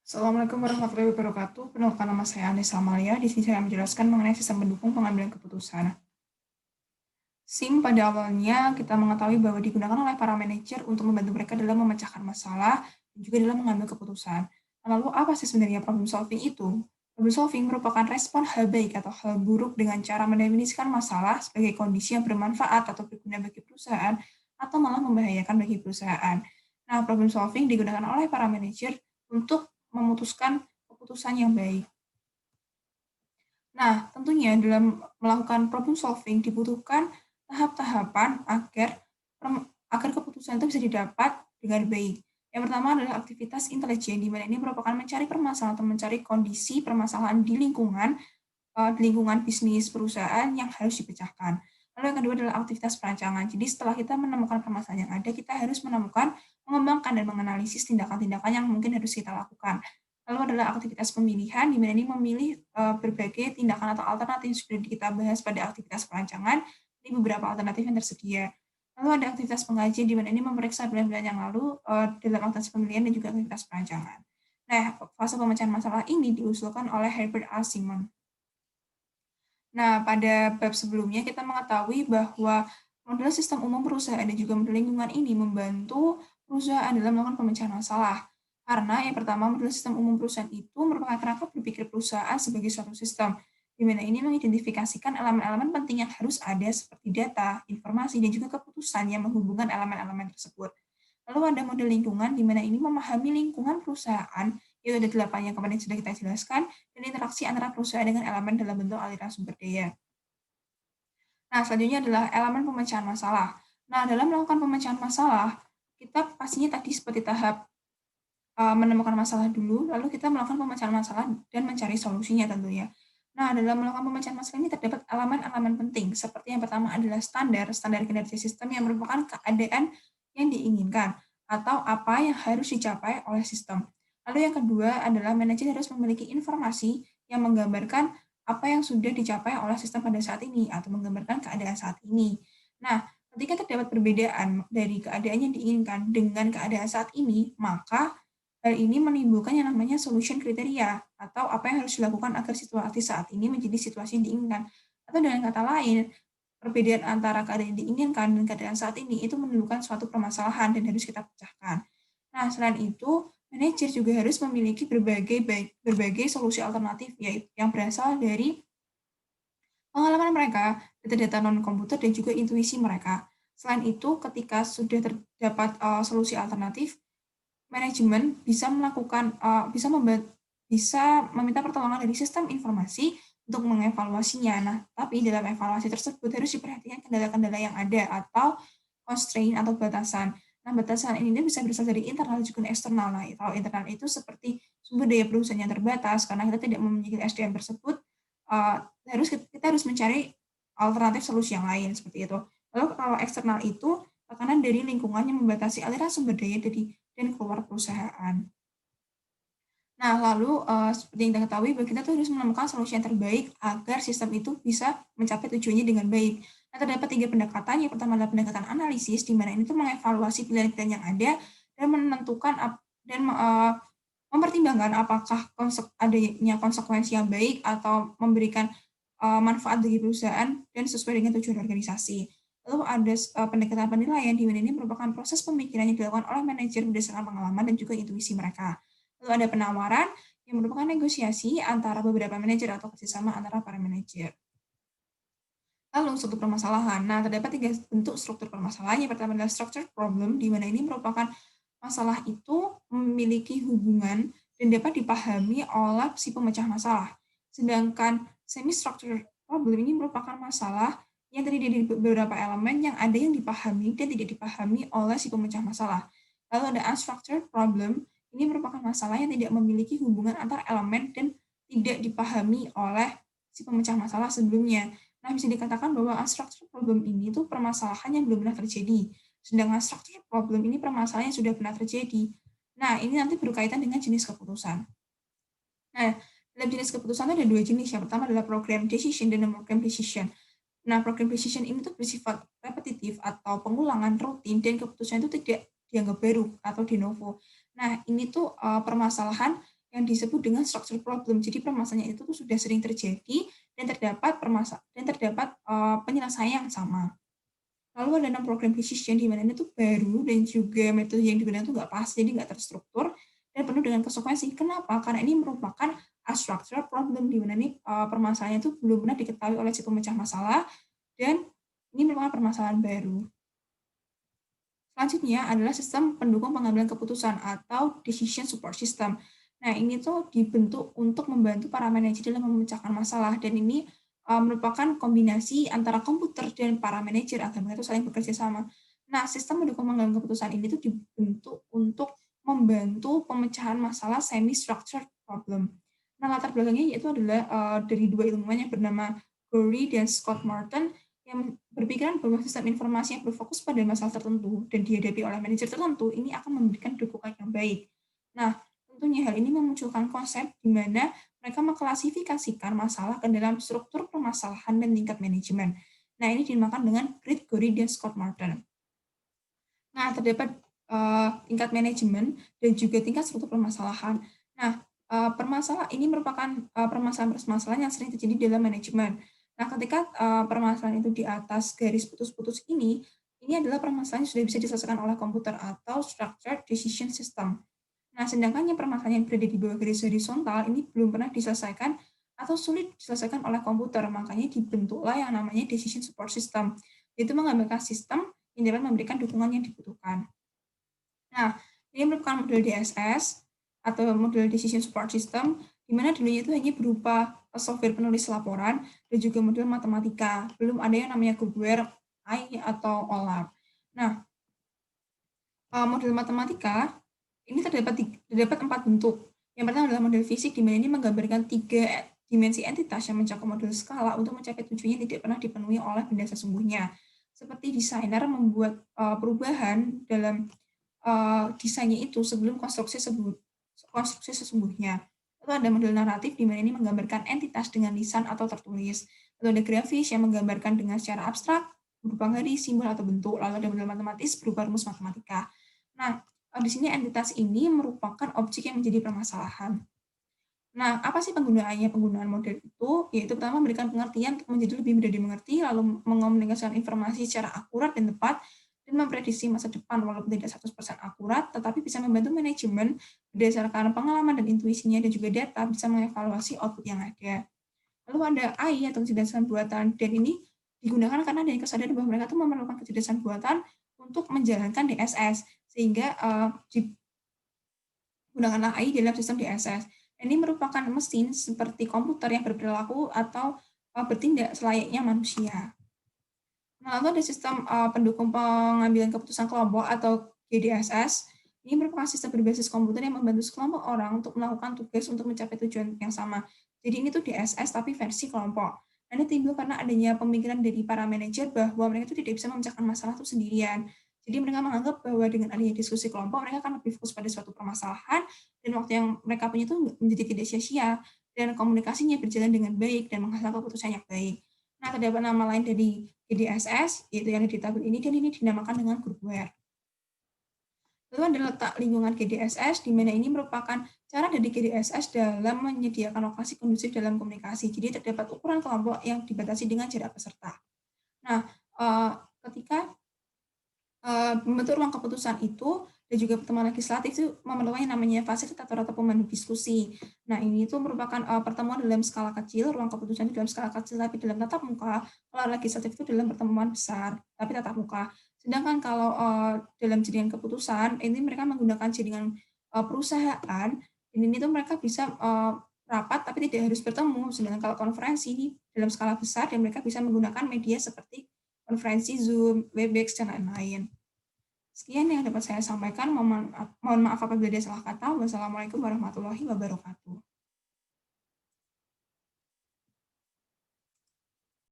Assalamualaikum warahmatullahi wabarakatuh. Perkenalkan nama saya Anissa Amalia. Di sini saya menjelaskan mengenai sistem pendukung pengambilan keputusan. SIM pada awalnya kita mengetahui bahwa digunakan oleh para manajer untuk membantu mereka dalam memecahkan masalah dan juga dalam mengambil keputusan. Lalu apa sih sebenarnya problem solving itu? Problem solving merupakan respon hal baik atau hal buruk dengan cara mendefinisikan masalah sebagai kondisi yang bermanfaat atau berguna bagi perusahaan atau malah membahayakan bagi perusahaan. Nah, problem solving digunakan oleh para manajer untuk memutuskan keputusan yang baik. Nah, tentunya dalam melakukan problem solving dibutuhkan tahap-tahapan agar keputusan itu bisa didapat dengan baik. Yang pertama adalah aktivitas intelijen, di mana ini merupakan mencari permasalahan atau mencari kondisi permasalahan di lingkungan bisnis perusahaan yang harus dipecahkan. Lalu yang kedua adalah aktivitas perancangan. Jadi setelah kita menemukan permasalahan yang ada, kita harus mengembangkan dan menganalisis tindakan-tindakan yang mungkin harus kita lakukan. Lalu adalah aktivitas pemilihan, di mana ini memilih berbagai tindakan atau alternatif yang sudah kita bahas pada aktivitas perancangan, ini beberapa alternatif yang tersedia. Lalu ada aktivitas pengkajian, di mana ini memeriksa bulan-bulan yang lalu dalam aktivitas pemilihan dan juga aktivitas perancangan. Nah, fase pemecahan masalah ini diusulkan oleh Herbert A. Simon. Nah, pada bab sebelumnya kita mengetahui bahwa model sistem umum perusahaan dan juga model lingkungan ini membantu perusahaan dalam melakukan pemecahan masalah. Karena yang pertama, model sistem umum perusahaan itu merupakan kerangka berpikir perusahaan sebagai suatu sistem, di mana ini mengidentifikasikan elemen-elemen penting yang harus ada seperti data, informasi, dan juga keputusan yang menghubungkan elemen-elemen tersebut. Lalu ada model lingkungan, di mana ini memahami lingkungan perusahaan, itu ada 8 yang kemarin sudah kita jelaskan, dan interaksi antara perusahaan dengan elemen dalam bentuk aliran sumber daya. Nah, selanjutnya adalah elemen pemecahan masalah. Nah, dalam melakukan pemecahan masalah, kita pastinya tadi seperti tahap menemukan masalah dulu, lalu kita melakukan pemecahan masalah dan mencari solusinya tentunya. Nah, dalam melakukan pemecahan masalah ini terdapat elemen-elemen penting, seperti yang pertama adalah standar kinerja sistem yang merupakan keadaan yang diinginkan, atau apa yang harus dicapai oleh sistem. Lalu yang kedua adalah manajer harus memiliki informasi yang menggambarkan apa yang sudah dicapai oleh sistem pada saat ini, atau menggambarkan keadaan saat ini. Nah, ketika terdapat perbedaan dari keadaan yang diinginkan dengan keadaan saat ini, maka hal ini menimbulkan yang namanya solution kriteria atau apa yang harus dilakukan agar situasi saat ini menjadi situasi yang diinginkan. Atau dengan kata lain, perbedaan antara keadaan yang diinginkan dan keadaan saat ini itu menimbulkan suatu permasalahan dan harus kita pecahkan. Nah, selain itu, manajer juga harus memiliki berbagai solusi alternatif yaitu yang berasal dari pengalaman mereka, data-data non-komputer dan juga intuisi mereka. Selain itu, ketika sudah terdapat solusi alternatif, manajemen bisa melakukan bisa meminta pertolongan dari sistem informasi untuk mengevaluasinya. Nah, tapi dalam evaluasi tersebut harus diperhatikan kendala-kendala yang ada atau constraint atau batasan. Nah, batasan ini bisa berasal dari internal juga eksternal. Nah, kalau internal itu seperti sumber daya perusahaan yang terbatas karena kita tidak memiliki SDM tersebut, uh, kita harus mencari alternatif solusi yang lain seperti itu. Lalu kalau eksternal itu tekanan dari lingkungan yang membatasi aliran sumber daya dan keluar perusahaan. Nah, lalu seperti yang kita ketahui bahwa kita tuh harus menemukan solusi yang terbaik agar sistem itu bisa mencapai tujuannya dengan baik. Nah, terdapat 3 pendekatan. Yang pertama adalah pendekatan analisis, di mana ini tuh mengevaluasi pilihan-pilihan yang ada dan menentukan dan mempertimbangkan apakah adanya konsekuensi yang baik atau memberikan manfaat bagi perusahaan dan sesuai dengan tujuan organisasi. Lalu ada pendekatan penilaian, di mana ini merupakan proses pemikiran yang dilakukan oleh manajer berdasarkan pengalaman dan juga intuisi mereka. Lalu ada penawaran yang merupakan negosiasi antara beberapa manajer atau kerjasama antara para manajer. Lalu struktur permasalahan. Nah, terdapat 3 bentuk struktur permasalahan. Yang pertama adalah structure problem, di mana ini merupakan masalah itu memiliki hubungan dan dapat dipahami oleh si pemecah masalah. Sedangkan semi-structure problem ini merupakan masalah yang terdiri dari beberapa elemen yang ada yang dipahami dan tidak dipahami oleh si pemecah masalah. Lalu ada unstructured problem, ini merupakan masalah yang tidak memiliki hubungan antar elemen dan tidak dipahami oleh si pemecah masalah sebelumnya. Nah, bisa dikatakan bahwa unstructured problem ini tuh permasalahan yang belum pernah terjadi. Sedangkan structured problem ini permasalahan yang sudah pernah terjadi. Nah, ini nanti berkaitan dengan jenis keputusan. Nah, dalam jenis keputusan ada 2 jenis. Yang pertama adalah program decision dan non-program decision. Nah, program decision ini tuh bersifat repetitif atau pengulangan rutin dan keputusan itu tidak dianggap baru atau de novo. Nah, ini tuh permasalahan yang disebut dengan structural problem. Jadi permasalahan itu tuh sudah sering terjadi dan terdapat penyelesaian yang sama. Lalu ada 6 program decision di mana ini tuh baru dan juga metode yang digunakan tuh nggak pas, jadi nggak terstruktur dan penuh dengan konsekuensi. Kenapa? Karena ini merupakan a structural problem di mana nih permasalahannya itu belum pernah diketahui oleh si pemecah masalah dan ini merupakan permasalahan baru. Selanjutnya adalah sistem pendukung pengambilan keputusan atau decision support system. Nah, ini tuh dibentuk untuk membantu para manajer dalam memecahkan masalah dan ini merupakan kombinasi antara komputer dan para manajer agar mereka itu saling bekerja sama. Nah, sistem pendukung pengambilan keputusan ini tuh dibentuk untuk membantu pemecahan masalah semi structured problem. Nah, latar belakangnya yaitu adalah dari dua ilmuwan yang bernama Gorey dan Scott Martin yang berpikiran bahwa sistem informasi yang berfokus pada masalah tertentu dan dihadapi oleh manajer tertentu ini akan memberikan dukungan yang baik. Nah, tentunya hal ini memunculkan konsep di mana mereka mengklasifikasikan masalah ke dalam struktur permasalahan dan tingkat manajemen. Nah, ini dinamakan dengan Gregory dan Scott Martin. Nah, terdapat tingkat manajemen dan juga tingkat struktur permasalahan. Nah, permasalahan ini merupakan permasalahan-permasalahan yang sering terjadi dalam manajemen. Nah, ketika permasalahan itu di atas garis putus-putus ini adalah permasalahan yang sudah bisa diselesaikan oleh komputer atau structured decision system. Nah, sedangkan yang permasalahan yang berada di bawah garis horizontal ini belum pernah diselesaikan atau sulit diselesaikan oleh komputer, makanya dibentuklah yang namanya decision support system, yaitu menggambarkan sistem yang dapat memberikan dukungan yang dibutuhkan. Nah, ini merupakan model DSS atau model Decision Support System, di mana dulunya itu hanya berupa software penulis laporan dan juga model matematika. Belum ada yang namanya groupware, AI, atau OLAP. Nah, model matematika ini terdapat 4 bentuk. Yang pertama adalah model fisik, di mana ini menggambarkan 3 dimensi entitas yang mencakup model skala untuk mencapai tujuan yang tidak pernah dipenuhi oleh benda sesungguhnya. Seperti desainer membuat perubahan dalam desainnya itu sebelum konstruksi sesungguhnya. Lalu ada model naratif di mana ini menggambarkan entitas dengan lisan atau tertulis. Lalu ada grafis yang menggambarkan dengan secara abstrak berupa garis, simbol atau bentuk. Lalu ada model matematis berupa rumus matematika. Nah, di sini entitas ini merupakan objek yang menjadi permasalahan. Nah, apa sih penggunaannya? Penggunaan model itu yaitu pertama memberikan pengertian untuk menjadi lebih mudah dimengerti, lalu mengomunikasikan informasi secara akurat dan tepat, dan memprediksi masa depan walaupun tidak 100% akurat, tetapi bisa membantu manajemen berdasarkan pengalaman dan intuisinya dan juga data bisa mengevaluasi output yang ada. Lalu ada AI atau kecerdasan buatan, dan ini digunakan karena adanya kesadaran bahwa mereka tuh memerlukan kecerdasan buatan untuk menjalankan DSS, sehingga digunakanlah AI dalam sistem DSS. Ini merupakan mesin seperti komputer yang berperilaku atau bertindak selayaknya manusia. Nah, lalu ada sistem pendukung pengambilan keputusan kelompok atau GDSS. Ini merupakan sistem berbasis komputer yang membantu sekelompok orang untuk melakukan tugas untuk mencapai tujuan yang sama. Jadi ini tuh DSS tapi versi kelompok. Nah, ini timbul karena adanya pemikiran dari para manajer bahwa mereka itu tidak bisa memecahkan masalah itu sendirian. Jadi mereka menganggap bahwa dengan adanya diskusi kelompok, mereka akan lebih fokus pada suatu permasalahan dan waktu yang mereka punya itu menjadi tidak sia-sia dan komunikasinya berjalan dengan baik dan menghasilkan keputusan yang baik. Nah, terdapat nama lain dari GDSS, yaitu yang di tabel ini, dan ini dinamakan dengan groupware. Lalu ada letak lingkungan GDSS, di mana ini merupakan cara dari GDSS dalam menyediakan lokasi kondusif dalam komunikasi. Jadi terdapat ukuran kelompok yang dibatasi dengan jarak peserta. Nah, ketika membentuk ruang keputusan itu dan juga pertemuan legislatif itu memerlukan yang namanya fasilitator atau pemandu diskusi. Nah, ini itu merupakan pertemuan dalam skala kecil, ruang keputusan dalam skala kecil tapi dalam tatap muka. Kalau legislatif itu dalam pertemuan besar tapi tatap muka. Sedangkan kalau dalam jaringan keputusan ini mereka menggunakan jaringan perusahaan dan ini tuh mereka bisa rapat tapi tidak harus bertemu. Sedangkan kalau konferensi ini dalam skala besar dan mereka bisa menggunakan media seperti konferensi Zoom, Webex, dan lain-lain. Sekian yang dapat saya sampaikan. Mohon maaf apabila ada salah kata. Wassalamualaikum warahmatullahi wabarakatuh.